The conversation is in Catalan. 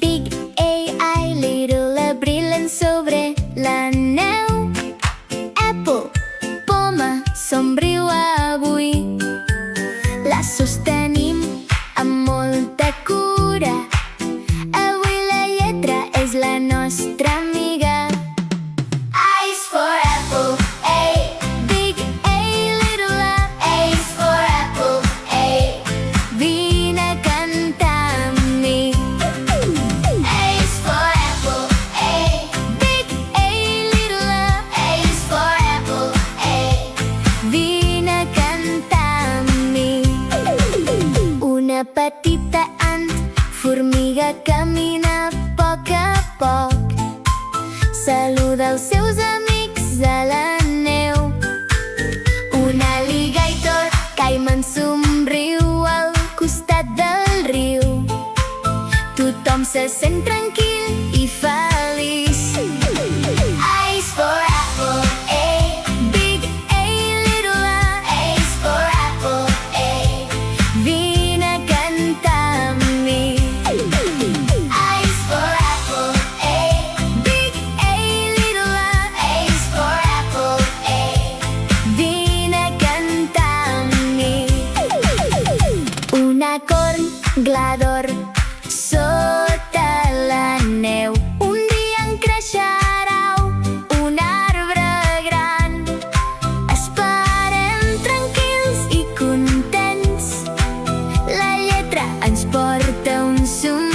Big AI, Little A, brillen sobre la neu. Apple, poma, somriu avui. La sostenim amb molta cura. Avui la lletra és la nostra amiga. A's for apple, A. Big A, little A. A's for apple, A. Vine a cantar amb mi. A's for apple, A. Big A, little A. A's for apple, A. Vine a cantar amb mi. Una petita ant, formiga, camina a poc. Saluda els seus amics a la neu. Un alligator, caiman, somriu al costat del riu. Tothom se sent tranquil i feliç. A's for apple, A. Big A, little A. A's for apple, A. Vine a cantar amb mi. A's for apple, A. Big A, little A. A's for apple, A. Vine a cantar amb mi. Un acorn glador sota la neu. Un dia en creixerà un arbre gran. Esperem tranquils i contents. La lletra ens porta un somriure.